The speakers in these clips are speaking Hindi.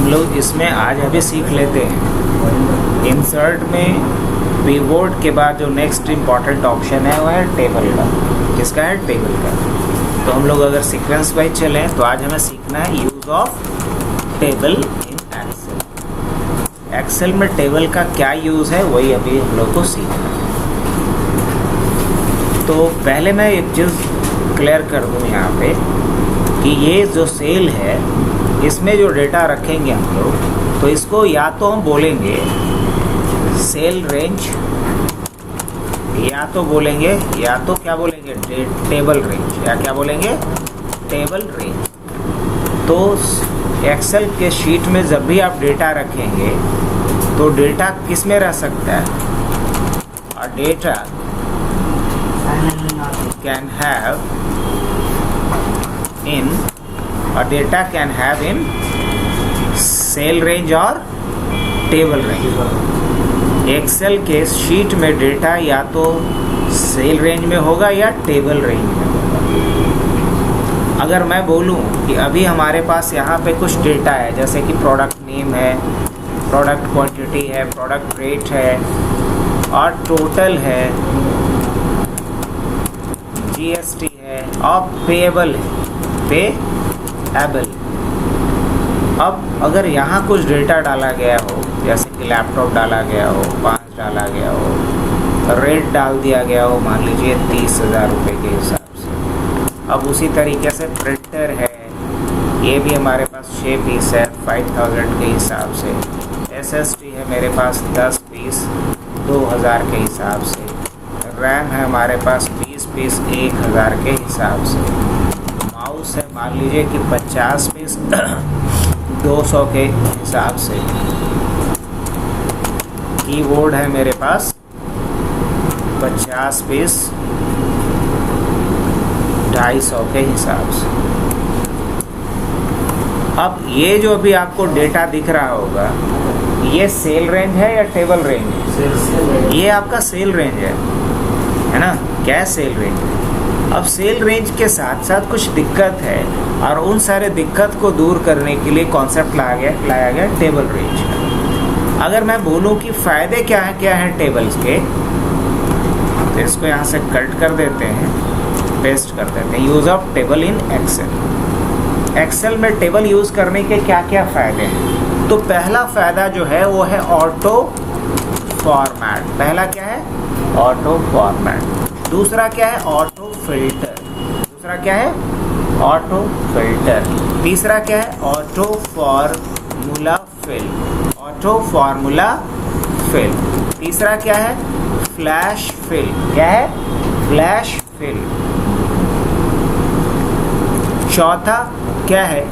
लोग इसमें आज अभी सीख लेते हैं। इंसर्ट में पिवोट के बाद जो नेक्स्ट इम्पॉर्टेंट ऑप्शन है वो है टेबल का। किसका है? टेबल का। तो हम लोग अगर सीक्वेंस वाइज चलें तो आज हमें सीखना है use of table in Excel. Excel में टेबल का क्या यूज़ है वही अभी हम लोग को सीखना है। तो पहले मैं एक चीज़ क्लियर कर दूँ यहाँ पे कि ये जो सेल है इसमें जो डेटा रखेंगे हम लोग, तो इसको या तो हम बोलेंगे सेल रेंज, या तो बोलेंगे, या तो क्या बोलेंगे टेबल रेंज, या क्या बोलेंगे टेबल रेंज। तो एक्सेल के शीट में जब भी आप डेटा रखेंगे तो डेटा किस में रह सकता है? और डेटा कैन हैव इन, और data can have in cell range और टेबल रेंज। एक्सेल के शीट में डेटा या तो सेल रेंज में होगा या टेबल रेंज में होगा। अगर मैं बोलूं कि अभी हमारे पास यहाँ पे कुछ डेटा है, जैसे कि प्रोडक्ट नेम है, प्रोडक्ट क्वांटिटी है, प्रोडक्ट रेट है और टोटल है, जीएसटी है और पेएबल है, पेएबल। अब अगर यहाँ कुछ डेटा डाला गया हो, जैसे कि लैपटॉप डाला गया हो, 5 डाला गया हो, रेट डाल दिया गया हो, मान लीजिए 30,000 रुपये के हिसाब से। अब उसी तरीके से प्रिंटर है, ये भी हमारे पास 6 पीस है 5,000 के हिसाब से। एसएसडी है मेरे पास 10 पीस 2,000 के हिसाब से। रैम है हमारे पास 20 पीस 1,000 के हिसाब से। माउस है मान लीजिए कि 50 पीस 200 के हिसाब से। कीबोर्ड है मेरे पास 50 पीस 250 के हिसाब से। अब ये जो अभी आपको डेटा दिख रहा होगा, ये सेल रेंज है या टेबल रेंज है? ये आपका सेल रेंज है ना? क्या सेल रेंज है? अब सेल रेंज के साथ साथ कुछ दिक्कत है और उन सारे दिक्कत को दूर करने के लिए कॉन्सेप्ट लाया गया टेबल रेंज का। अगर मैं बोलूं कि फ़ायदे क्या है टेबल्स के, तो इसको यहाँ से कट कर देते हैं, पेस्ट कर देते हैं। Use of table in Excel. Excel में टेबल यूज़ करने के क्या क्या फ़ायदे हैं? तो पहला फ़ायदा जो है वो है ऑटो फॉर्मेट। पहला क्या है? Auto format. दूसरा क्या है? Auto filter. दूसरा क्या है? Auto filter. तीसरा क्या है? Auto formula fill. Auto formula fill. तीसरा क्या है? Flash fill. क्या है? Flash fill. चौथा क्या है?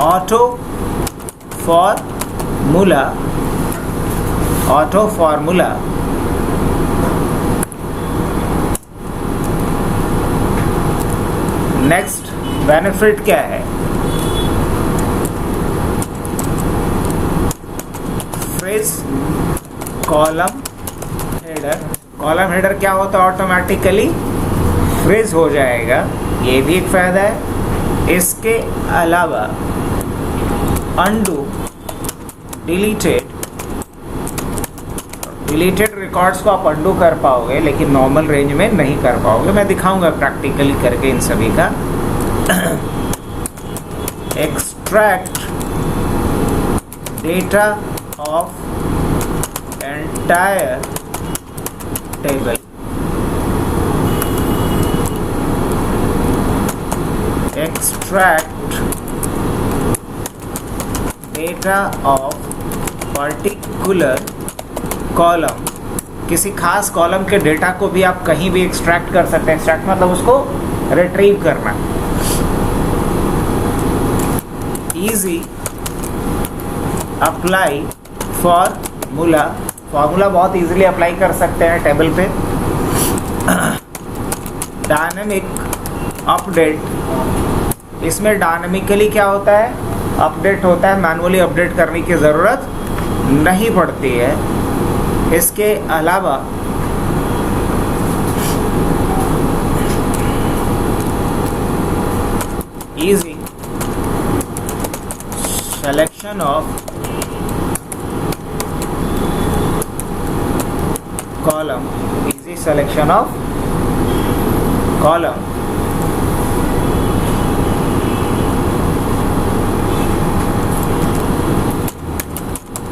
Auto formula. Auto formula. Next benefit क्या है? Freeze column header. Column header क्या होता है? ऑटोमेटिकली फ्रीज हो जाएगा, ये भी एक फ़ायदा है। इसके अलावा अनडू डिलीटेड रिकॉर्ड्स को आप अनडू कर पाओगे, लेकिन नॉर्मल रेंज में नहीं कर पाओगे। मैं दिखाऊंगा प्रैक्टिकली करके इन सभी का। Extract data of entire table. Extract data of particular column. किसी खास कॉलम के डेटा को भी आप कहीं भी एक्सट्रैक्ट कर सकते हैं। एक्सट्रैक्ट मतलब उसको रिट्रीव करना। Easy apply formula. फॉर्मूला बहुत इजीली अप्लाई कर सकते हैं टेबल पे। Dynamic update. इसमें डायनेमिकली क्या होता है? अपडेट होता है, मैनुअली अपडेट करने की ज़रूरत नहीं पड़ती है। इसके अलावा easy selection of column, easy selection of column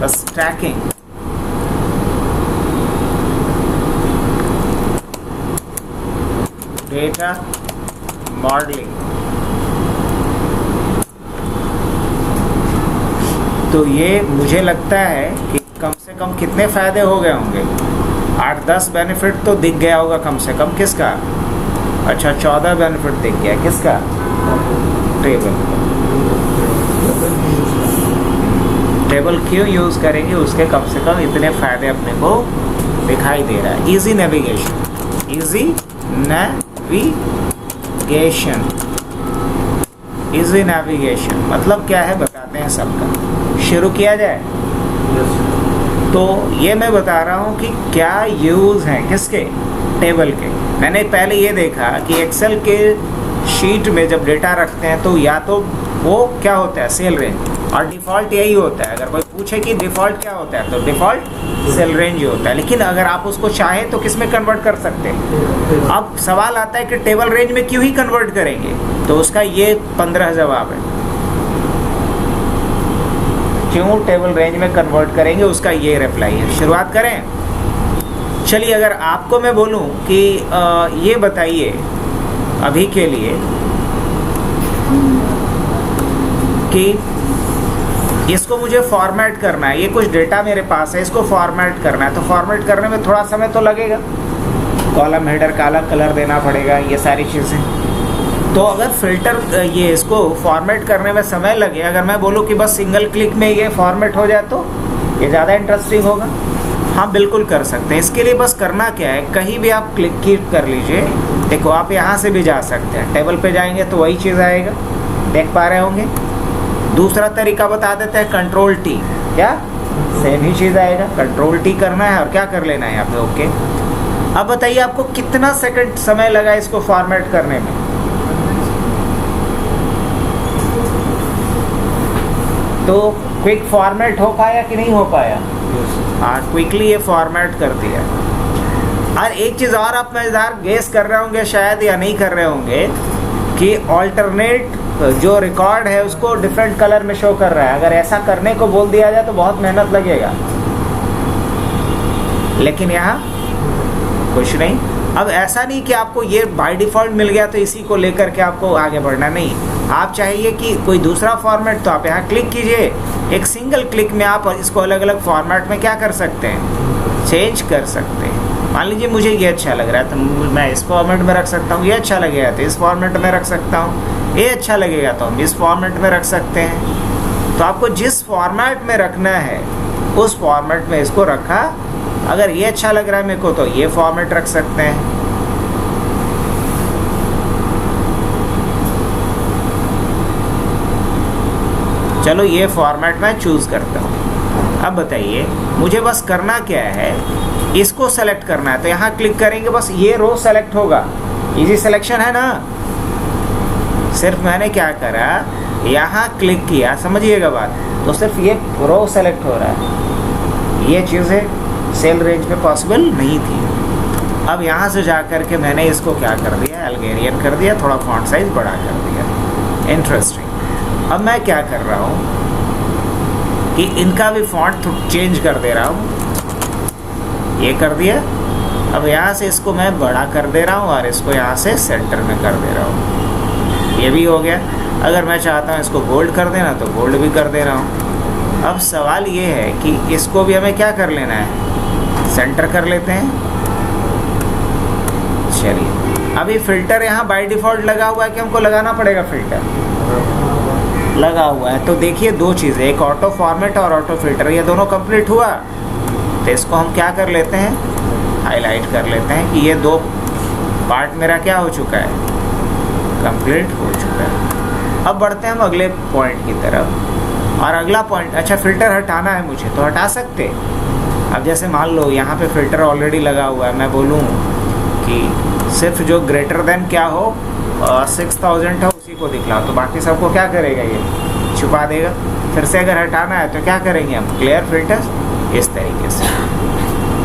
the stacking data modeling। तो ये मुझे लगता है कि कम से कम कितने फ़ायदे हो गए होंगे, 8-10 बेनिफिट तो दिख गया होगा कम से कम। किसका? अच्छा 14 बेनिफिट दिख गया। किसका? टेबल क्यों यूज़ करेंगे, उसके कम से कम इतने फ़ायदे अपने को दिखाई दे रहा है। Easy navigation, easy navigation, easy navigation मतलब क्या है बताते हैं सबका। शुरू किया जाए। तो ये मैं बता रहा हूँ कि क्या यूज़ हैं किसके, टेबल के। मैंने पहले ये देखा कि एक्सेल के शीट में जब डेटा रखते हैं तो या तो वो क्या होता है, सेल रेंज, और डिफ़ॉल्ट यही होता है। अगर कोई पूछे कि डिफ़ॉल्ट क्या होता है तो डिफ़ॉल्ट सेल रेंज ही होता है। लेकिन अगर आप उसको चाहें तो किस में कन्वर्ट कर सकते हैं। अब सवाल आता है कि टेबल रेंज में क्यों ही कन्वर्ट करेंगे, तो उसका ये 15 जवाब है। क्यों टेबल रेंज में कन्वर्ट करेंगे, उसका ये रिप्लाई है। शुरुआत करें। चलिए अगर आपको मैं बोलूं कि ये बताइए अभी के लिए कि इसको मुझे फॉर्मेट करना है, ये कुछ डेटा मेरे पास है, इसको फॉर्मेट करना है, तो फॉर्मेट करने में थोड़ा समय तो लगेगा। कॉलम हेडर काला कलर देना पड़ेगा, ये सारी चीज़ें। तो अगर फिल्टर ये इसको फॉर्मेट करने में समय लगे, अगर मैं बोलूँ कि बस सिंगल क्लिक में ये फॉर्मेट हो जाए तो ये ज़्यादा इंटरेस्टिंग होगा। हाँ बिल्कुल कर सकते हैं। इसके लिए बस करना क्या है, कहीं भी आप क्लिक कर लीजिए। देखो आप यहाँ से भी जा सकते हैं, टेबल पे जाएंगे तो वही चीज़ आएगा, देख पा रहे होंगे। दूसरा तरीका बता देते हैं, कंट्रोल टी, क्या सेम ही चीज़ आएगा। कंट्रोल टी करना है और क्या कर लेना है यहाँ पे, ओके। अब बताइए आपको कितना सेकंड समय लगा इसको फॉर्मेट करने में। तो क्विक फॉर्मेट हो पाया कि नहीं हो पाया? हाँ क्विकली ये फॉर्मेट कर दिया। और एक चीज़ और आप मज़ेदार गेस कर रहे होंगे शायद या नहीं कर रहे होंगे कि ऑल्टरनेट जो रिकॉर्ड है उसको डिफरेंट कलर में शो कर रहा है। अगर ऐसा करने को बोल दिया जाए तो बहुत मेहनत लगेगा, लेकिन यहाँ कुछ नहीं। अब ऐसा नहीं कि आपको ये बाय डिफ़ॉल्ट मिल गया तो इसी को लेकर के आपको आगे बढ़ना, नहीं। आप चाहिए कि कोई दूसरा फॉर्मेट तो आप यहाँ क्लिक कीजिए, एक सिंगल क्लिक में आप इसको अलग अलग फॉर्मेट में क्या कर सकते हैं, चेंज कर सकते हैं। मान लीजिए मुझे ये अच्छा लग रहा है तो मैं इस फॉर्मेट में रख सकता हूँ, ये अच्छा लगेगा तो इस फॉर्मेट में रख सकता हूँ, ये अच्छा लगेगा तो हम इस फॉर्मेट में रख सकते हैं। तो आपको जिस फॉर्मेट में रखना है उस फॉर्मेट में इसको रखा। अगर ये अच्छा लग रहा है मेरे को तो ये फॉर्मेट रख सकते हैं। चलो ये फॉर्मेट मैं चूज़ करता हूँ। अब बताइए मुझे बस करना क्या है, इसको सेलेक्ट करना है। तो यहाँ क्लिक करेंगे, बस ये रो सेलेक्ट होगा। इजी सिलेक्शन है ना। सिर्फ मैंने क्या करा, यहाँ क्लिक किया, समझिएगा बात, तो सिर्फ ये रो सेलेक्ट हो रहा है। ये चीज़ें सेल रेंज में पॉसिबल नहीं थी। अब यहाँ से जा कर के मैंने इसको क्या कर दिया, अल्गेरियन कर दिया, थोड़ा फॉन्ट साइज बड़ा कर दिया। इंटरेस्टिंग। अब मैं क्या कर रहा हूँ कि इनका भी फॉन्ट चेंज कर दे रहा हूँ। ये कर दिया। अब यहाँ से इसको मैं बड़ा कर दे रहा हूँ और इसको यहाँ से सेंटर में कर दे रहा हूँ। ये भी हो गया। अगर मैं चाहता हूँ इसको बोल्ड कर देना तो बोल्ड भी कर दे रहा हूँ। अब सवाल ये है कि इसको भी हमें क्या कर लेना है, सेंटर कर लेते हैं। चलिए अभी फ़िल्टर यहाँ बाय डिफ़ॉल्ट लगा हुआ है कि हमको लगाना पड़ेगा, फ़िल्टर लगा हुआ है। तो देखिए दो चीज़ें, एक ऑटो फॉर्मेट और ऑटो फिल्टर, ये दोनों कंप्लीट हुआ। तो इसको हम क्या कर लेते हैं, हाईलाइट कर लेते हैं कि ये दो पार्ट मेरा क्या हो चुका है, कंप्लीट हो चुका है। अब बढ़ते हैं हम अगले पॉइंट की तरफ। और अगला पॉइंट, अच्छा फ़िल्टर हटाना है मुझे तो हटा सकते। अब जैसे मान लो यहाँ पे फ़िल्टर ऑलरेडी लगा हुआ है, मैं बोलूँ कि सिर्फ जो ग्रेटर देन क्या हो 6000 है उसी को दिखलाओ, तो बाकी सबको क्या करेगा, ये छुपा देगा। फिर से अगर हटाना है तो क्या करेंगे हम, क्लियर फिल्टर, इस तरीके से।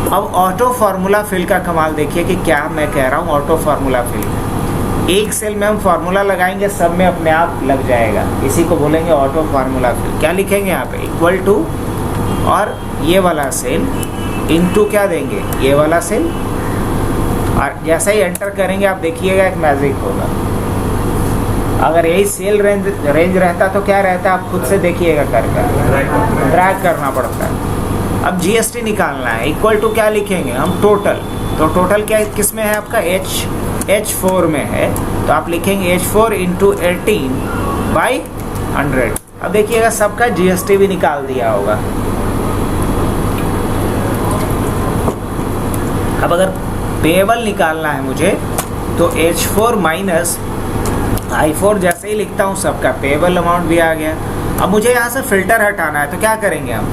अब ऑटो फार्मूला फिल का कमाल देखिए कि क्या मैं कह रहा हूँ। ऑटो फार्मूला फिल, एक सेल में हम फार्मूला लगाएंगे, सब में अपने आप लग जाएगा, इसी को बोलेंगे ऑटो फार्मूला फिल। क्या लिखेंगे यहाँ पे, इक्वल टू, और ये वाला सेल इनटू क्या देंगे, ये वाला सेल, और जैसा ही एंटर करेंगे आप देखिएगा एक मैजिक होगा। अगर यही सेल रेंज रहता तो क्या रहता, आप खुद से देखिएगा करके, ड्रैग करना पड़ता है। अब जीएसटी निकालना है, इक्वल टू क्या लिखेंगे हम, टोटल। तो टोटल क्या किस में है आपका, H4 में है, तो आप लिखेंगे H4 इंटू 18/100। अब देखिएगा सबका जीएसटी भी निकाल दिया होगा। अब अगर पेएबल निकालना है मुझे तो H4 माइनस I4 जैसे ही लिखता हूँ सबका पेएबल अमाउंट भी आ गया। अब मुझे यहाँ से फिल्टर हटाना है तो क्या करेंगे हम,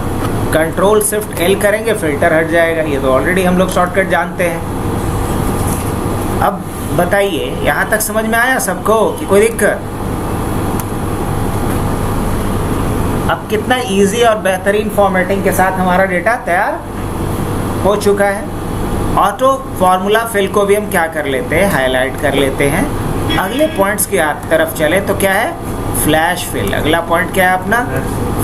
कंट्रोल शिफ्ट L करेंगे, फिल्टर हट जाएगा। ये तो ऑलरेडी हम लोग शॉर्टकट जानते हैं। अब बताइए यहाँ तक समझ में आया सबको कि कोई दिक्कत? अब कितना इजी और बेहतरीन फॉर्मेटिंग के साथ हमारा डेटा तैयार हो चुका है। ऑटो फार्मूला फिल को भी हम क्या कर लेते हैं, हाईलाइट कर लेते हैं। अगले पॉइंट्स की तरफ चले तो क्या है, फ्लैश फिल। अगला पॉइंट क्या है अपना,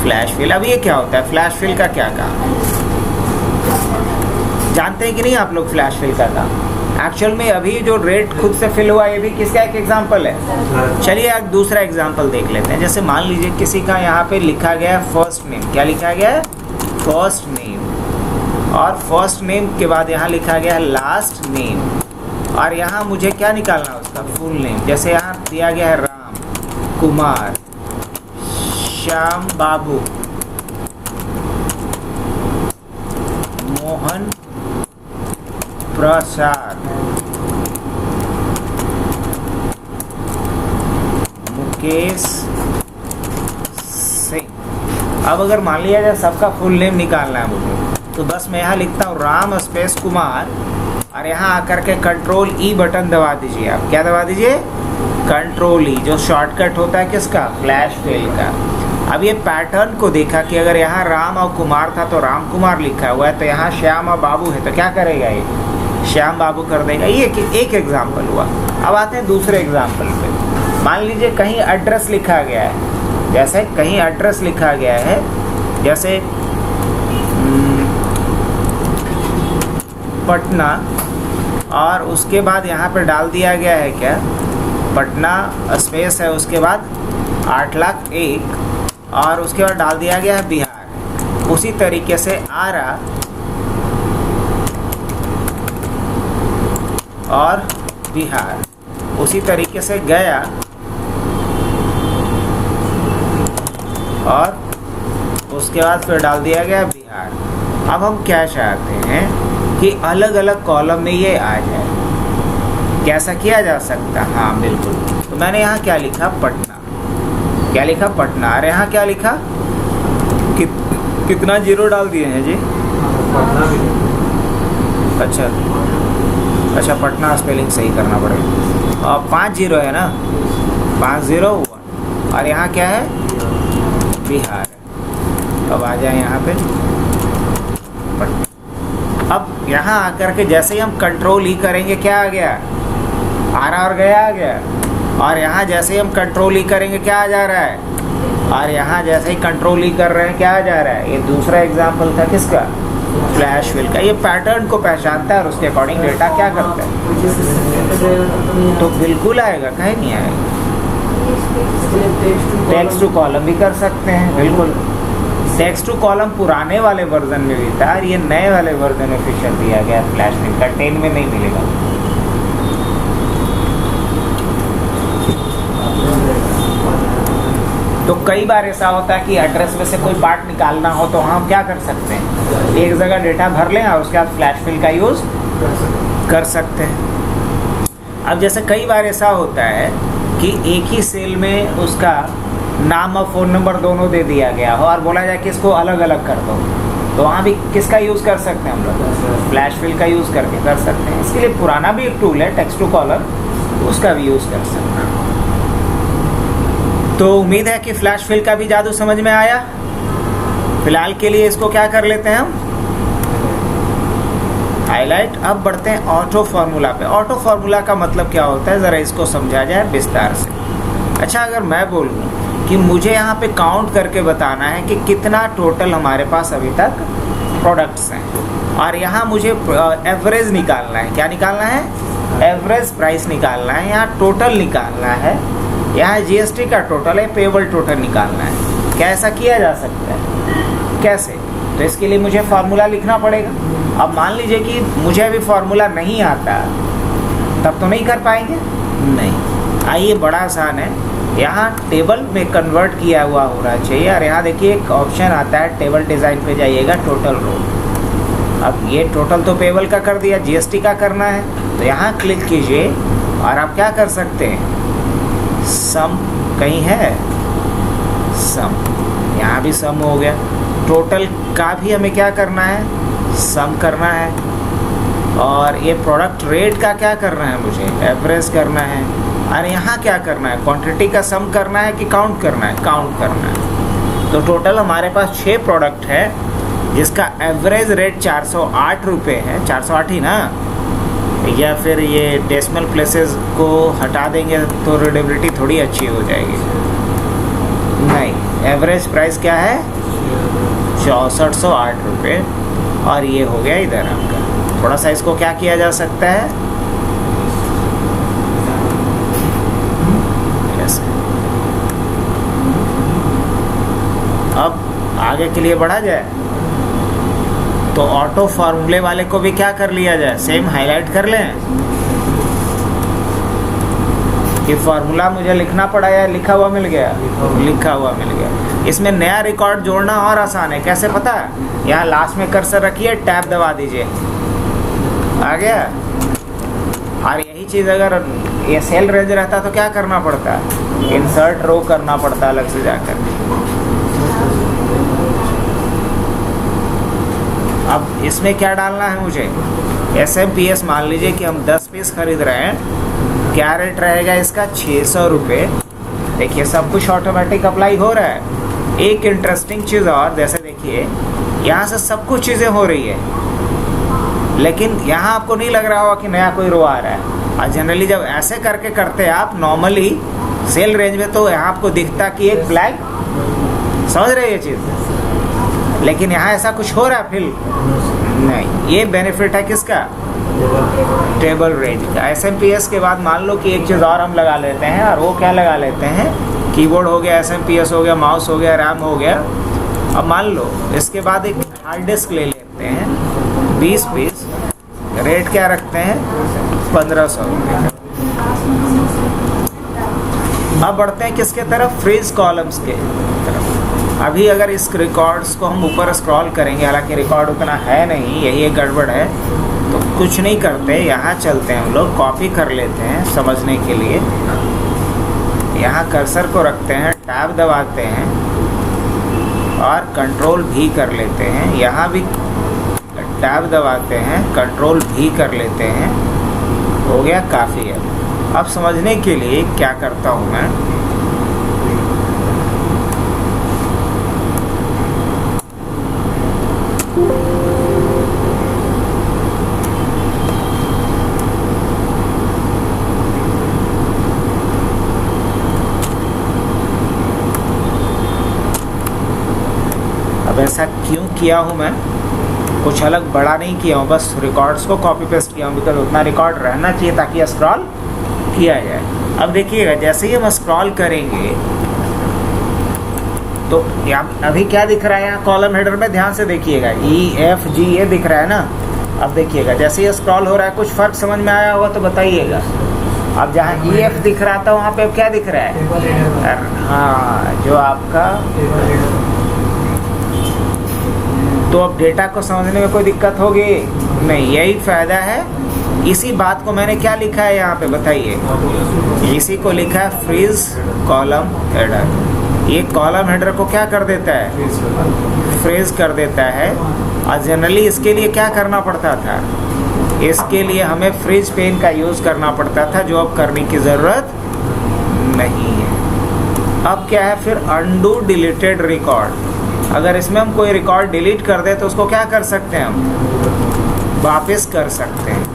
फ्लैश फिल। अब ये क्या होता है, फ्लैश फिल का क्या काम, जानते हैं कि नहीं आप लोग फ्लैश फिल का काम? एक्चुअल में अभी जो रेट खुद से फिल हुआ ये भी किसका एक एग्जांपल है। चलिए एक दूसरा एग्जांपल देख लेते हैं। जैसे मान लीजिए किसी का यहाँ पे लिखा गया है फर्स्ट नेम, क्या लिखा गया है, फर्स्ट नेम, और फर्स्ट नेम के बाद यहाँ लिखा गया है लास्ट नेम, और यहाँ मुझे क्या निकालना है उसका फुल नेम। जैसे यहाँ दिया गया है राम कुमार श्याम बाबू मोहन प्रसाद मुकेश सिंह। अब अगर मान लिया जाए सबका फुल नेम निकालना है मुझे, तो बस मैं यहाँ लिखता हूँ राम स्पेस कुमार, और यहाँ आकर के कंट्रोल ई बटन दबा दीजिए। आप क्या दबा दीजिए, कंट्रोल ई, जो शॉर्टकट होता है किसका, फ्लैश फिल का। अब ये पैटर्न को देखा कि अगर यहाँ राम और कुमार था तो राम कुमार लिखा हुआ है, तो यहाँ श्याम और बाबू है तो क्या करेगा, ये श्याम बाबू कर देगा। ये एक एग्जाम्पल हुआ। अब आते हैं दूसरे एग्जाम्पल पे। मान लीजिए कहीं एड्रेस लिखा गया है, जैसे कहीं एड्रेस लिखा गया है, जैसे पटना, और उसके बाद यहाँ पे डाल दिया गया है क्या, पटना स्पेस है, उसके बाद 8,01,000, और उसके बाद डाल दिया गया है बिहार। उसी तरीके से आरा और बिहार, उसी तरीके से गया और उसके बाद फिर डाल दिया गया बिहार। अब हम क्या चाहते हैं कि अलग अलग कॉलम में ये आ जाए। कैसा किया जा सकता, हाँ बिल्कुल। तो मैंने यहाँ क्या लिखा, पटना, क्या लिखा, पटना, और यहाँ क्या लिखा, कितना जीरो डाल दिए हैं जी, अच्छा पटना स्पेलिंग सही करना पड़ेगा। और 5 जीरो है ना, 501, और यहाँ क्या है, बिहार। अब आ जाए यहाँ पे पटना। अब यहाँ आकर के जैसे ही हम कंट्रोल ई करेंगे, क्या आ गया, आरा और गया आ गया, और यहाँ जैसे ही हम कंट्रोल ई करेंगे क्या आ जा रहा है, और यहाँ जैसे ही कंट्रोल ई कर रहे हैं क्या आ जा रहा है। ये दूसरा एग्जाम्पल था किसका, फ्लैश फिल का। ये पैटर्न को पहचानता है और उसके अकॉर्डिंग डेटा क्या करता है, तो बिल्कुल आएगा, कहीं नहीं आएगा। टेक्स्ट टू कॉलम भी कर सकते हैं, बिल्कुल। टेक्स्ट टू कॉलम पुराने वाले वर्जन में भी था, और ये नए वाले वर्जन में फीचर दिया गया फ्लैश फिल का, 10 में नहीं मिलेगा। तो कई बार ऐसा होता है कि एड्रेस में से कोई पार्ट निकालना हो तो हम क्या कर सकते हैं, एक जगह डेटा भर लें और उसके बाद फ्लैश फिल का यूज़ कर सकते हैं। अब जैसे कई बार ऐसा होता है कि एक ही सेल में उसका नाम और फ़ोन नंबर दोनों दे दिया गया हो और बोला जाए कि इसको अलग अलग कर दो, तो वहाँ भी किसका यूज़ कर सकते हैं हम लोग, फ्लैश फिल का यूज़ करके कर सकते हैं। इसके लिए पुराना भी एक टूल है टेक्स्ट टू कॉलर, उसका भी यूज़ कर सकते हैं। तो उम्मीद है कि फ्लैश फिल का भी जादू समझ में आया। फिलहाल के लिए इसको क्या कर लेते हैं हम, हाईलाइट। अब बढ़ते हैं ऑटो फार्मूला पे। ऑटो फार्मूला का मतलब क्या होता है, ज़रा इसको समझा जाए विस्तार से। अच्छा, अगर मैं बोलूँ कि मुझे यहाँ पे काउंट करके बताना है कि कितना टोटल हमारे पास अभी तक प्रोडक्ट्स हैं, और यहाँ मुझे एवरेज निकालना है। क्या निकालना है, एवरेज प्राइस निकालना है, यहाँ टोटल निकालना है, यहाँ जीएसटी का टोटल है, पेबल टोटल निकालना है। क्या ऐसा किया जा सकता है, कैसे? तो इसके लिए मुझे फार्मूला लिखना पड़ेगा। अब मान लीजिए कि मुझे अभी फार्मूला नहीं आता, तब तो नहीं कर पाएंगे, नहीं। आइए, बड़ा आसान है, यहाँ टेबल में कन्वर्ट किया हुआ होना चाहिए, और यहाँ देखिए एक ऑप्शन आता है, टेबल डिज़ाइन पे जाइएगा, टोटल रो। अब ये टोटल तो पेबल का कर दिया, जीएसटी का करना है, तो यहाँ क्लिक कीजिए और आप क्या कर सकते हैं, सम कहीं है, सम, यहाँ भी सम हो गया। टोटल का भी हमें क्या करना है, सम करना है, और ये प्रोडक्ट रेट का क्या करना है, मुझे एवरेज करना है, और यहाँ क्या करना है, क्वांटिटी का सम करना है कि काउंट करना है, काउंट करना है। तो टोटल हमारे पास 6 प्रोडक्ट है, जिसका एवरेज रेट 408 रुपये है, 408 ही ना, या फिर ये डेसिमल प्लेसेस को हटा देंगे तो रीडेबिलिटी थोड़ी अच्छी हो जाएगी। नहीं, एवरेज प्राइस क्या है, 6408 रुपये, और ये हो गया इधर आपका। थोड़ा सा इसको क्या किया जा सकता है, ऐसे। अब आगे के लिए बढ़ा जाए तो ऑटो फार्मूले वाले को भी क्या कर लिया जाए, सेम हाईलाइट कर लें कि फार्मूला मुझे लिखना पड़ा या लिखा हुआ मिल गया, लिखा हुआ मिल गया। इसमें नया रिकॉर्ड जोड़ना और आसान है, कैसे पता है, यहाँ लास्ट में कर्सर रखिए, टैब दबा दीजिए, आ गया। और यही चीज़ अगर ये सेल रेंज रहता तो क्या करना पड़ता है, इंसर्ट रो करना पड़ता अलग से जाकर। अब इसमें क्या डालना है मुझे, SMPS मान लीजिए कि हम 10 पीस खरीद रहे हैं, क्या रेट रहेगा इसका, 600 रुपये। देखिए सब कुछ ऑटोमेटिक अप्लाई हो रहा है। एक इंटरेस्टिंग चीज़ और, जैसे देखिए यहाँ से सब कुछ चीज़ें हो रही है, लेकिन यहाँ आपको नहीं लग रहा होगा कि नया कोई रो आ रहा है। और जनरली जब ऐसे करके करते हैं आप नॉर्मली सेल रेंज में, तो यहाँ आपको दिखता कि एक फ्लैग, समझ रहे ये चीज़, लेकिन यहाँ ऐसा कुछ हो रहा है फिल नहीं। ये बेनिफिट है किसका, टेबल रेंज का। SMPS के बाद मान लो कि एक चीज़ और हम लगा लेते हैं, और वो क्या लगा लेते हैं, कीबोर्ड हो गया, SMPS हो गया, माउस हो गया, रैम हो गया। अब मान लो इसके बाद एक हार्ड डिस्क ले लेते हैं, 20 पीस, रेट क्या रखते हैं, 1500 रुपये। अब बढ़ते हैं किसके तरफ, फ्रीज कॉलम्स के तरफ। अभी अगर इस रिकॉर्ड्स को हम ऊपर स्क्रॉल करेंगे, हालांकि रिकॉर्ड उतना है नहीं, यही एक गड़बड़ है, तो कुछ नहीं करते, यहाँ चलते हैं हम लोग, कॉपी कर लेते हैं समझने के लिए। यहाँ कर्सर को रखते हैं, टैब दबाते हैं और कंट्रोल भी कर लेते हैं। यहाँ भी टैब दबाते हैं, कंट्रोल भी कर लेते हैं, हो गया, काफ़ी है। अब समझने के लिए क्या करता हूँ मैं, अब ऐसा क्यों किया हूँ मैं, कुछ अलग बड़ा नहीं किया हूँ, बस रिकॉर्ड्स को कॉपी पेस्ट किया हूँ, बिकॉज उतना रिकॉर्ड रहना चाहिए ताकि स्क्रॉल किया जाए। अब देखिएगा जैसे ही हम स्क्रॉल करेंगे तो अभी क्या दिख रहा है, यहाँ कॉलम हेडर में ध्यान से देखिएगा, EFG ये दिख रहा है ना। अब देखिएगा जैसे ही स्क्रॉल हो रहा है, कुछ फ़र्क समझ में आया होगा तो बताइएगा। अब जहाँ EF दिख रहा था वहाँ पे अब क्या दिख रहा है, हाँ, जो आपका, तो अब डेटा को समझने में कोई दिक्कत होगी नहीं, यही फ़ायदा है। इसी बात को मैंने क्या लिखा है यहाँ पे बताइए, इसी को लिखा है फ्रीज कॉलम हेडर। ये कॉलम हेडर को क्या कर देता है, फ्रीज कर देता है। और जनरली इसके लिए क्या करना पड़ता था, इसके लिए हमें फ्रीज पेन का यूज़ करना पड़ता था, जो अब करने की ज़रूरत नहीं है। अब क्या है फिर अनडू डिलीटेड रिकॉर्ड। अगर इसमें हम कोई रिकॉर्ड डिलीट कर दे तो उसको क्या कर सकते हैं हम, वापस कर सकते हैं।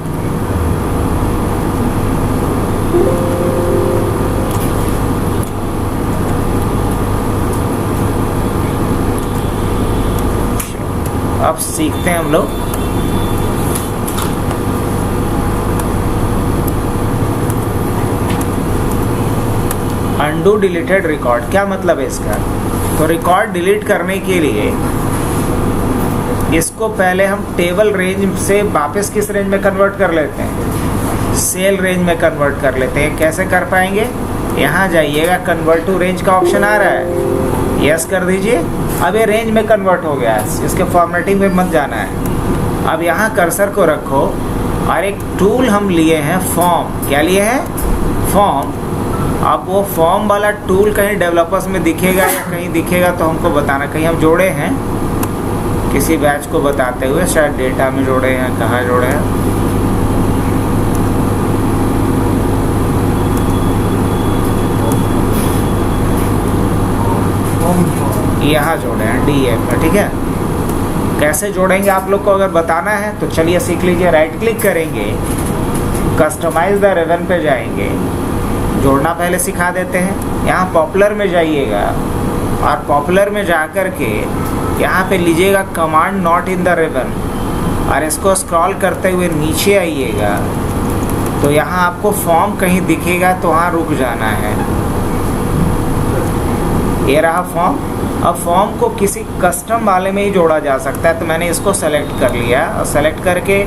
अब सीखते हैं हम लोग। अनडू डिलीटेड रिकॉर्ड, क्या मतलब है इसका? तो रिकॉर्ड डिलीट करने के लिए इसको पहले हम टेबल रेंज से वापस किस रेंज में कन्वर्ट कर लेते हैं, सेल रेंज में कन्वर्ट कर लेते हैं। कैसे कर पाएंगे? यहाँ जाइएगा, कन्वर्ट टू रेंज का ऑप्शन आ रहा है, यस कर दीजिए। अब ये रेंज में कन्वर्ट हो गया है, इसके फॉर्मेटिंग में मत जाना है। अब यहाँ कर्सर को रखो और एक टूल हम लिए हैं फॉर्म। क्या लिए हैं? फॉर्म। अब वो फॉर्म वाला टूल कहीं डेवलपर्स में दिखेगा या कहीं दिखेगा तो हमको बताना। कहीं हम जोड़े हैं किसी बैच को बताते हुए, शायद डेटा में जोड़े हैं, कहाँ जोड़े हैं? यहाँ जोड़े हैं DF में, ठीक है। कैसे जोड़ेंगे आप लोग को अगर बताना है तो चलिए सीख लीजिए। राइट क्लिक करेंगे, कस्टमाइज द रिबन पे जाएंगे, जोड़ना पहले सिखा देते हैं। यहाँ पॉपुलर में जाइएगा और पॉपुलर में जा कर के यहाँ पे लीजिएगा command not in the ribbon और इसको स्क्रॉल करते हुए नीचे आइएगा तो यहाँ आपको फॉर्म कहीं दिखेगा तो वहाँ रुक जाना है। ये रहा फॉर्म। अब फॉर्म को किसी कस्टम वाले में ही जोड़ा जा सकता है, तो मैंने इसको सेलेक्ट कर लिया और सेलेक्ट करके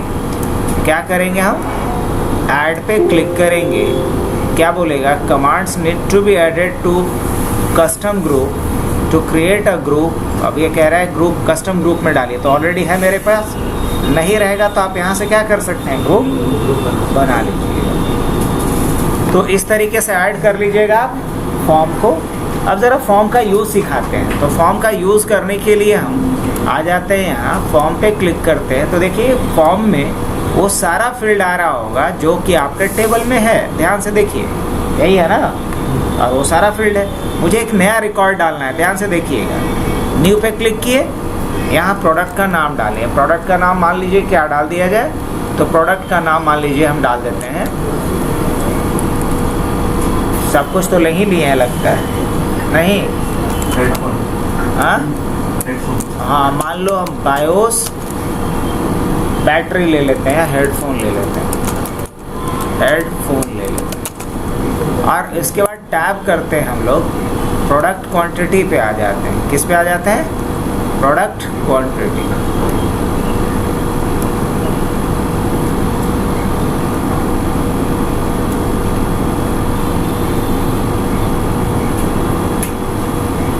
क्या करेंगे, हम ऐड पे क्लिक करेंगे। क्या बोलेगा? Commands need to be added to custom group to create a group. अब ये कह रहा है ग्रुप, कस्टम ग्रुप में डालिए, तो ऑलरेडी है मेरे पास। नहीं रहेगा तो आप यहाँ से क्या कर सकते हैं, ग्रुप बना लीजिएगा। तो इस तरीके से ऐड कर लीजिएगा आप फॉर्म को। अब ज़रा फॉर्म का यूज़ सिखाते हैं। तो फॉर्म का यूज़ करने के लिए हम आ जाते हैं, यहाँ फॉर्म पे क्लिक करते हैं तो देखिए फॉर्म में वो सारा फील्ड आ रहा होगा जो कि आपके टेबल में है। ध्यान से देखिए, यही है ना, और वो सारा फील्ड है। मुझे एक नया रिकॉर्ड डालना है, ध्यान से देखिएगा। न्यू पे क्लिक किए, यहाँ प्रोडक्ट का नाम डालें। प्रोडक्ट का नाम मान लीजिए क्या डाल दिया जाए, तो प्रोडक्ट का नाम मान लीजिए हम डाल देते हैं। सब कुछ तो नहीं लिए हैं लगता है, नहीं? हाँ, मान लो हम बायोस बैटरी ले लेते हैं, हेडफोन ले लेते हैं, हेडफोन ले लेते हैं। और इसके बाद टैब करते हैं हम लोग, प्रोडक्ट क्वांटिटी पे आ जाते हैं। किस पे आ जाते हैं? Product quantity.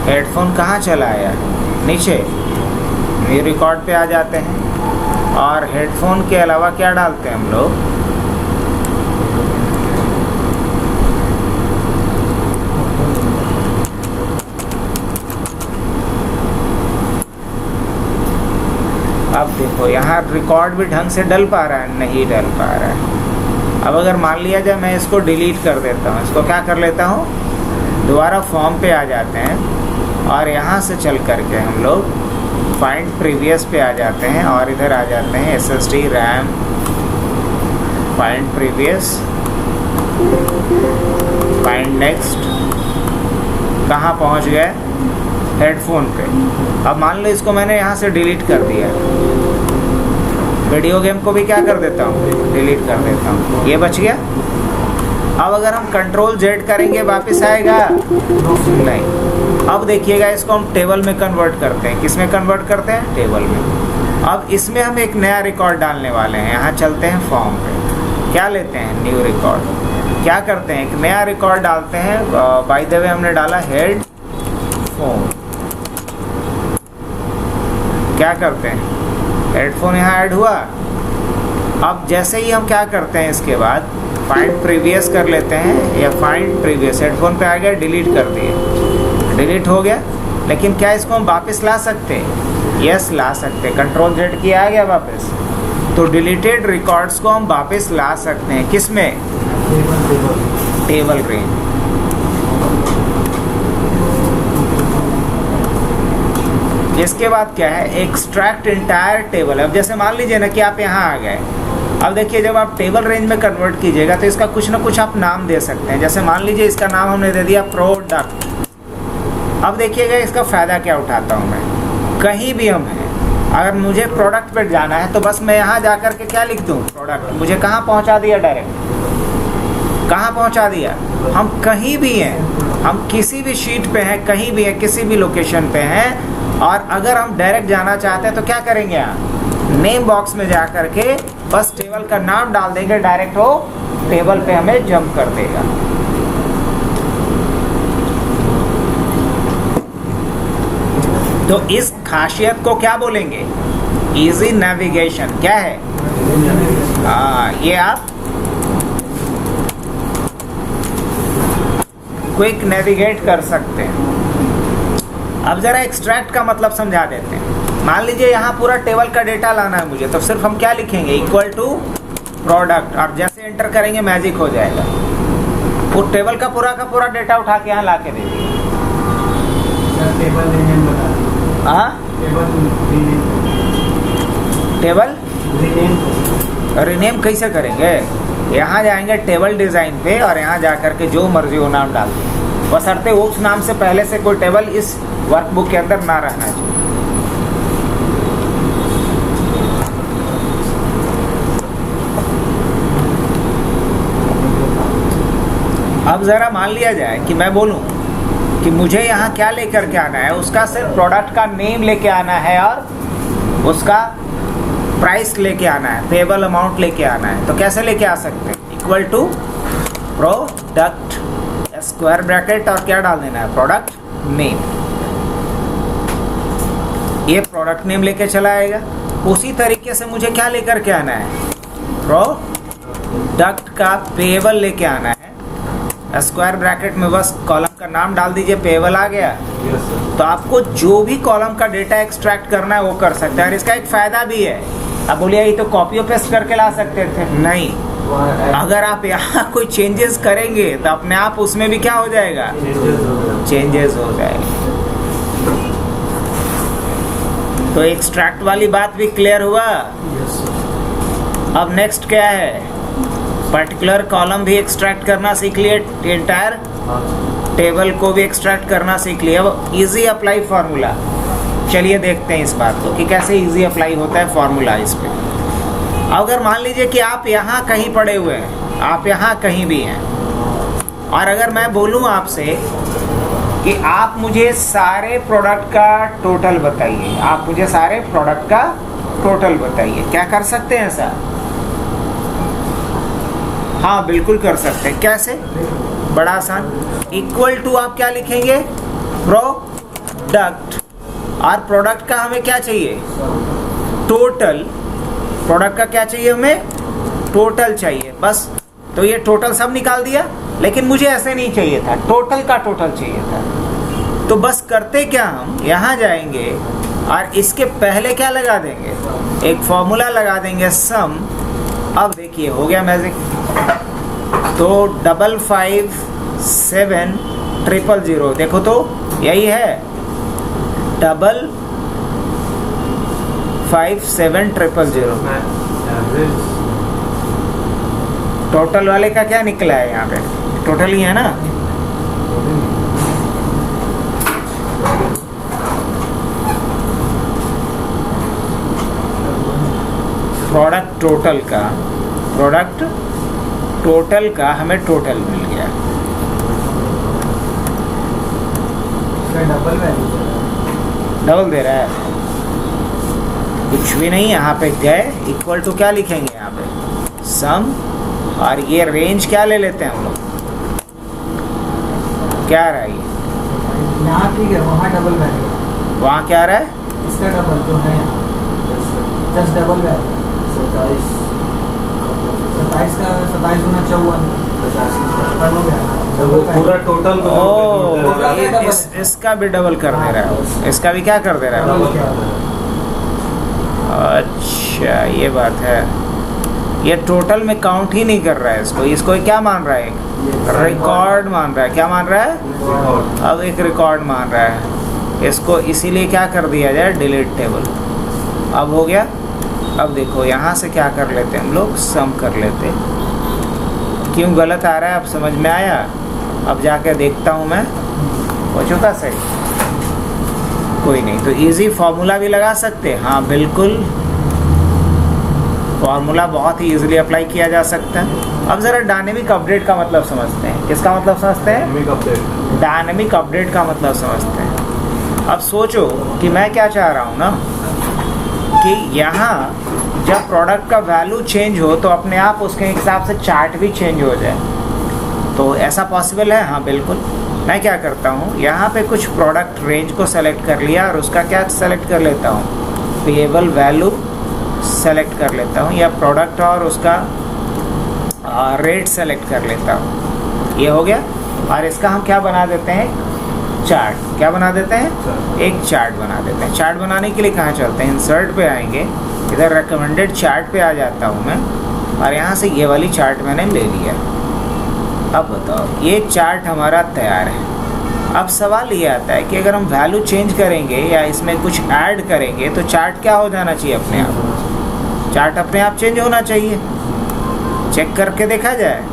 हेडफोन कहाँ चला आया? नीचे न्यू रिकॉर्ड पे आ जाते हैं और हेडफोन के अलावा क्या डालते हैं हम लोग, अब देखो यहाँ रिकॉर्ड भी ढंग से डल पा रहा है, नहीं डल पा रहा है। अब अगर मान लिया जाए मैं इसको डिलीट कर देता हूँ, इसको क्या कर लेता हूँ, दोबारा फॉर्म पे आ जाते हैं और यहाँ से चल करके हम लोग फाइंड प्रीवियस पे आ जाते हैं और इधर आ जाते हैं SSD RAM, find previous, find next. कहाँ पहुँच गए? हेडफोन पे। अब मान लो इसको मैंने यहाँ से डिलीट कर दिया, वीडियो गेम को भी क्या कर देता हूँ, डिलीट कर देता हूँ, ये बच गया। अब अगर हम Ctrl Z करेंगे वापस आएगा? नहीं। अब देखिएगा इसको हम टेबल में कन्वर्ट करते हैं। किस में कन्वर्ट करते हैं? टेबल में। अब इसमें हम एक नया रिकॉर्ड डालने वाले हैं। यहाँ चलते हैं फॉर्म पे, क्या लेते हैं, न्यू रिकॉर्ड। क्या करते हैं, एक नया रिकॉर्ड डालते हैं। बाय द वे हमने डाला हेड फोन। क्या करते हैं, हेडफोन यहाँ ऐड हुआ। अब जैसे ही हम क्या करते हैं, इसके बाद फाइंड प्रीवियस कर लेते हैं या फाइंड प्रीवियस, हेडफोन पे आ गया, डिलीट कर दिए, डिलीट हो गया। लेकिन क्या इसको हम वापस ला सकते हैं? यस, ला सकते हैं। Ctrl Z किया, आ गया वापस। तो डिलीटेड रिकॉर्ड्स को हम वापस ला सकते हैं। किस में? Table range. इसके बाद क्या है, एक्सट्रैक्ट इंटायर टेबल। अब जैसे मान लीजिए ना कि आप यहाँ आ गए, अब देखिए जब आप टेबल रेंज में कन्वर्ट कीजिएगा तो इसका कुछ ना कुछ आप नाम दे सकते हैं। जैसे मान लीजिए इसका नाम हमने दे दिया प्रोडक्ट। अब देखिएगा इसका फ़ायदा क्या उठाता हूँ मैं। कहीं भी हम हैं, अगर मुझे प्रोडक्ट पर जाना है तो बस मैं यहाँ जा कर के क्या लिख दूँ, प्रोडक्ट। मुझे कहाँ पहुँचा दिया, डायरेक्ट कहाँ पहुँचा दिया। हम कहीं भी हैं, हम किसी भी शीट पे हैं, कहीं भी हैं, किसी भी लोकेशन पे हैं, और अगर हम डायरेक्ट जाना चाहते हैं तो क्या करेंगे, यहाँ नेम बॉक्स में जा कर के बस टेबल का नाम डाल देंगे, डायरेक्ट वो टेबल पे हमें जंप कर देगा। तो इस खासियत को क्या बोलेंगे, इजी नेविगेशन। क्या है, ये आप क्विक नेविगेट कर सकते हैं। अब जरा एक्सट्रैक्ट का मतलब समझा देते हैं। मान लीजिए यहाँ पूरा टेबल का डेटा लाना है मुझे, तो सिर्फ हम क्या लिखेंगे, इक्वल टू प्रोडक्ट, और जैसे एंटर करेंगे मैजिक हो जाएगा, वो टेबल का पूरा डेटा उठा के यहाँ ला के दे दिए। टेबल रीनेम कैसे करेंगे, यहाँ जाएंगे टेबल डिज़ाइन पे और यहाँ जा कर के जो मर्जी वो नाम डाल दें, बशर्ते उस नाम से पहले से कोई टेबल इस वर्कबुक के अंदर ना रहना चाहिए। अब ज़रा मान लिया जाए कि मैं बोलूँ कि मुझे यहाँ क्या लेकर के आना है, उसका सिर्फ प्रोडक्ट का नेम लेके आना है और उसका प्राइस लेके आना है, पेबल अमाउंट लेके आना है। तो कैसे लेके आ सकते हैं, equal to product square bracket और क्या डाल देना है, प्रोडक्ट नेम। ये प्रोडक्ट नेम लेके चला आएगा। उसी तरीके से मुझे क्या लेकर के आना है, प्रोडक्ट का पेबल लेके आना है। स्क्वायर ब्रैकेट में बस कॉलम का नाम डाल दीजिए, पेबल आ गया। तो आपको जो भी कॉलम का डेटा एक्सट्रैक्ट करना है वो कर सकते हैं। और इसका एक फ़ायदा भी है, अब बोलिए ये तो कॉपी पेस्ट करके ला सकते थे, नहीं, अगर आप यहाँ कोई चेंजेस करेंगे तो अपने आप उसमें भी क्या हो जाएगा, चेंजेस हो जाएगा। तो एक्सट्रैक्ट वाली बात भी क्लियर हुआ। अब नेक्स्ट क्या है, पर्टिकुलर कॉलम भी एक्सट्रैक्ट करना सीख लिए, एंटायर टेबल को भी एक्सट्रैक्ट करना सीख लिया। अब इजी अप्लाई फार्मूला, चलिए देखते हैं इस बात को कि कैसे इजी अप्लाई होता है फार्मूला इस पे। अगर मान लीजिए कि आप यहाँ कहीं पड़े हुए हैं, आप यहाँ कहीं भी हैं, और अगर मैं बोलूँ आपसे कि आप मुझे सारे प्रोडक्ट का टोटल बताइए, आप मुझे सारे प्रोडक्ट का टोटल बताइए, क्या कर सकते हैं ऐसा? हाँ बिल्कुल कर सकते हैं। कैसे? बड़ा आसान, इक्वल टू आप क्या लिखेंगे, प्रोडक्ट, और प्रोडक्ट का हमें क्या चाहिए, टोटल। प्रोडक्ट का क्या चाहिए हमें, टोटल चाहिए बस। तो ये टोटल सब निकाल दिया, लेकिन मुझे ऐसे नहीं चाहिए था, टोटल का टोटल चाहिए था। तो बस करते क्या, हम यहाँ जाएंगे और इसके पहले क्या लगा देंगे, एक फॉर्मूला लगा देंगे, सम। अब देखिए हो गया मैजिक। तो 55700, देखो तो यही है 55700। टोटल वाले का क्या निकला है, यहाँ पे टोटल ही है ना। प्रोडक्ट टोटल का हमें टोटल मिल गया। डबल दे रहा है, कुछ भी नहीं। यहाँ पे गए, इक्वल टू क्या लिखेंगे यहाँ पे, सम, और ये रेंज क्या ले लेते हैं हम लोग, क्या आ रहा है ये, यहाँ ठीक है, वहाँ डबल वैल्यू, वहाँ क्या आ रहा है, इसका डबल जो है, जस्ट डबल वैल्यू 27 का 27 गुना 54 पूरा टोटल। इसका भी डबल कर दे रहा है, इसका भी क्या कर दे रहा है। अच्छा ये बात है, ये टोटल में काउंट ही नहीं कर रहा है इसको। इसको क्या मान रहा है, रिकॉर्ड मान रहा है। क्या मान रहा है, अब एक रिकॉर्ड मान रहा है। इसको इसीलिए क्या कर दिया जाए, डिलीट टेबल। अब हो गया। अब देखो यहाँ से क्या कर लेते हैं हम लोग, सम कर लेते। क्यों गलत आ रहा है, अब समझ में आया? अब जाके देखता हूँ मैं, हो चुका सही? कोई नहीं, तो इजी फार्मूला भी लगा सकते हैं। हाँ बिल्कुल, फार्मूला बहुत ही इजीली अप्लाई किया जा सकता है। अब ज़रा डायनेमिक अपडेट का मतलब समझते हैं। किसका मतलब समझते हैं? डायनेमिक अपडेट का मतलब समझते हैं। अब सोचो कि मैं क्या चाह रहा हूँ ना, कि यहाँ जब प्रोडक्ट का वैल्यू चेंज हो तो अपने आप उसके हिसाब से चार्ट भी चेंज हो जाए। तो ऐसा पॉसिबल है? हाँ बिल्कुल। मैं क्या करता हूँ, यहाँ पे कुछ प्रोडक्ट रेंज को सेलेक्ट कर लिया और उसका क्या सेलेक्ट कर लेता हूँ, पेएबल वैल्यू सेलेक्ट कर लेता हूँ, या प्रोडक्ट और उसका रेट सेलेक्ट कर लेता हूँ। ये हो गया। और इसका हम क्या बना देते हैं, चार्ट। क्या बना देते हैं? एक चार्ट बना देते हैं। चार्ट बनाने के लिए कहाँ चलते हैं, इंसर्ट पे आएंगे, इधर रिकमेंडेड चार्ट पे आ जाता हूँ मैं, और यहाँ से ये वाली चार्ट मैंने ले लिया। अब बताओ, ये चार्ट हमारा तैयार है। अब सवाल ये आता है कि अगर हम वैल्यू चेंज करेंगे या इसमें कुछ ऐड करेंगे तो चार्ट क्या हो जाना चाहिए, अपने आप। चार्ट अपने आप चेंज होना चाहिए। चेक करके देखा जाए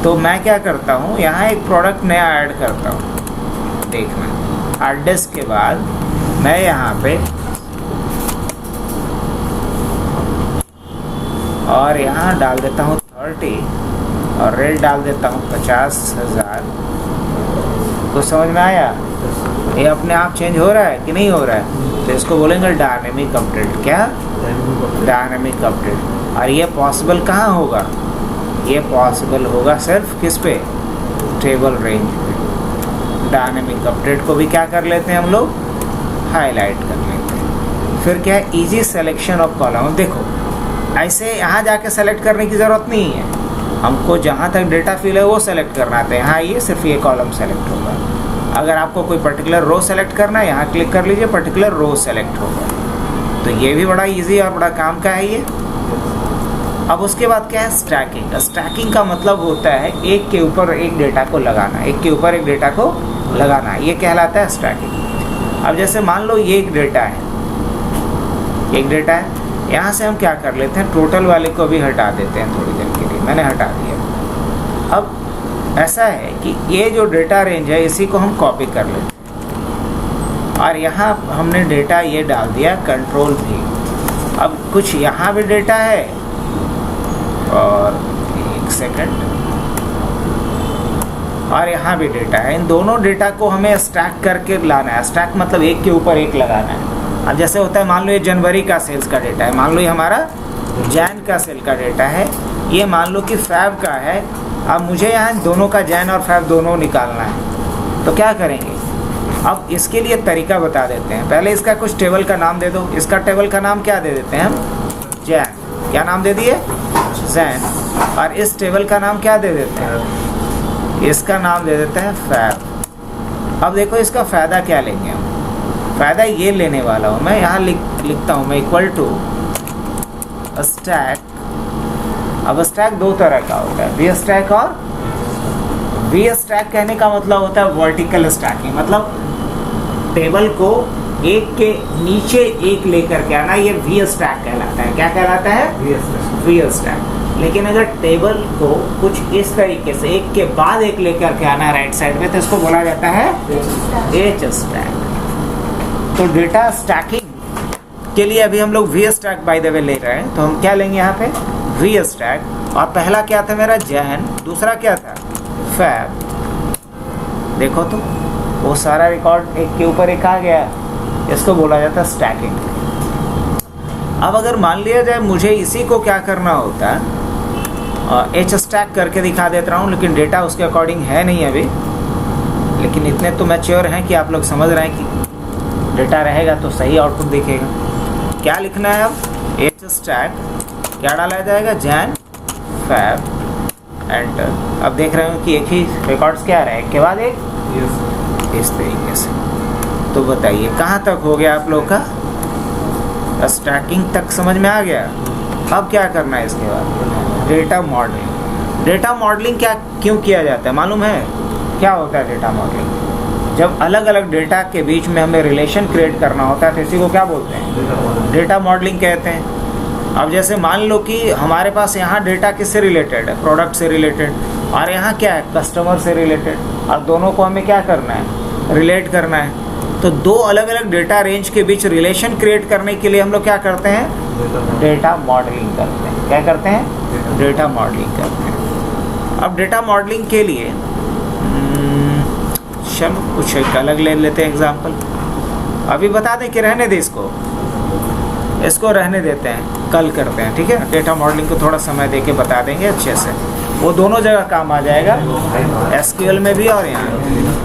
तो मैं क्या करता हूँ, यहाँ एक प्रोडक्ट नया ऐड करता हूँ। देखना, हार्ड डिस्क के बाद मैं यहाँ पे और यहाँ डाल देता हूँ 30 और रेट डाल देता हूँ 50,000। तो समझ में आया? ये अपने आप चेंज हो रहा है कि नहीं हो रहा है? तो इसको बोलेंगे डायनेमिक अपडेट। क्या? Dynamic update. और ये पॉसिबल कहाँ होगा? ये पॉसिबल होगा सिर्फ किस पे, टेबल रेंज पे। डायनेमिक अपडेट को भी क्या कर लेते हैं हम लोग, हाईलाइट कर लेते हैं। फिर क्या है, इजी सिलेक्शन ऑफ कॉलम। देखो ऐसे यहाँ जाके सेलेक्ट करने की ज़रूरत नहीं है, हमको जहाँ तक डेटा फिल है वो सेलेक्ट करना है। यहाँ ये सिर्फ ये कॉलम सेलेक्ट होगा। अगर आपको कोई पर्टिकुलर रो सेलेक्ट करना है, यहाँ क्लिक कर लीजिए, पर्टिकुलर रो सेलेक्ट होगा। तो ये भी बड़ा इजी और बड़ा काम का है ये। अब उसके बाद क्या है, स्टैकिंग। स्टैकिंग का मतलब होता है एक के ऊपर एक डेटा को लगाना, एक के ऊपर एक डेटा को लगाना, ये कहलाता है स्टैकिंग। अब जैसे मान लो ये एक डेटा है, एक डेटा है, यहाँ से हम क्या कर लेते हैं, टोटल वाले को भी हटा देते हैं थोड़ी देर के लिए। मैंने हटा दिया। अब ऐसा है कि ये जो डेटा रेंज है इसी को हम कॉपी कर लेते हैं और यहाँ हमने डेटा ये डाल दिया, कंट्रोल भी। अब कुछ यहाँ भी डेटा है और एक सेकंड, और यहाँ भी डेटा है। इन दोनों डेटा को हमें स्टैक करके लाना है। स्टैक मतलब एक के ऊपर एक लगाना है। अब जैसे होता है, मान लो ये जनवरी का सेल्स का डेटा है, मान लो ये हमारा जैन का सेल का डेटा है, ये मान लो कि फैब का है। अब मुझे यहाँ दोनों का, जैन और फैब दोनों निकालना है। तो क्या करेंगे, अब इसके लिए तरीका बता देते हैं। पहले इसका कुछ टेबल का नाम दे दो। इसका टेबल का नाम क्या दे देते हैं हम, जैन। क्या नाम दे दिए, जैन। और इस टेबल का नाम क्या दे देते हैं, इसका नाम दे देते हैं फैब। अब देखो इसका फ़ायदा क्या लेंगे हम, फ़ायदा ये लेने वाला हूँ मैं। यहाँ लिखता हूँ मैं इक्वल टू स्टैक। अब स्टैक दो तरह का होता है, वी स्टैक और वी स्टैक। कहने का मतलब होता है वर्टिकल स्टैकिंग, मतलब टेबल को एक के नीचे एक लेकर के आना, ये वी स्टैक कहलाता है। क्या कहलाता है, वी स्टैक। लेकिन अगर टेबल को कुछ इस तरीके से एक के बाद एक लेकर के आना राइट साइड में, तो इसको बोला जाता है एच स्टैक। तो डेटा स्टैकिंग के लिए अभी हम लोग V stack by the way ले रहे हैं। तो हम क्या लेंगे यहाँ पे, वी स्टैक। और पहला क्या था मेरा, जैन। दूसरा क्या था, फैब। देखो तो वो सारा रिकॉर्ड एक के ऊपर एक आ गया। इसको बोला जाता है स्टैकिंग। अब अगर मान लिया जाए मुझे इसी को क्या करना होता है, एच स्टैक करके दिखा देता हूँ, लेकिन डेटा उसके अकॉर्डिंग है नहीं अभी। लेकिन इतने तो मैच्योर हैं कि आप लोग समझ रहे हैं कि डेटा रहेगा तो सही आउटपुट दिखेगा। क्या लिखना है अब, एच स्टैक, क्या डाला जाएगा, जैन फैब, एंटर। अब देख रहे हो कि एक ही रिकॉर्ड्स क्या आ रहा है, एक के बाद एक, इस तरीके से। तो बताइए कहाँ तक हो गया आप लोग का, स्टैकिंग तक समझ में आ गया। अब क्या करना है इसके बाद, डेटा मॉडलिंग। डेटा मॉडलिंग क्या क्यों किया जाता है मालूम है, क्या होता है डेटा मॉडलिंग? जब अलग अलग डेटा के बीच में हमें रिलेशन क्रिएट करना होता है तो इसी को क्या बोलते हैं? डेटा मॉडलिंग कहते हैं। अब जैसे मान लो कि हमारे पास यहाँ डेटा किससे रिलेटेड है? प्रोडक्ट से रिलेटेड, और यहाँ क्या है? कस्टमर से रिलेटेड। और दोनों को हमें क्या करना है? रिलेट करना है। तो दो अलग अलग डेटा रेंज के बीच रिलेशन क्रिएट करने के लिए हम लोग क्या करते हैं? डेटा मॉडलिंग करते हैं। क्या करते हैं? डेटा मॉडलिंग करते हैं। अब डेटा मॉडलिंग के लिए चलो कुछ एक अलग ले लेते हैं एग्जाम्पल। अभी बता दें कि रहने दे इसको रहने देते हैं, कल करते हैं, ठीक है? डेटा मॉडलिंग को थोड़ा समय दे के बता देंगे अच्छे से, वो दोनों जगह काम आ जाएगा, एसक्यूएल में भी और यहाँ।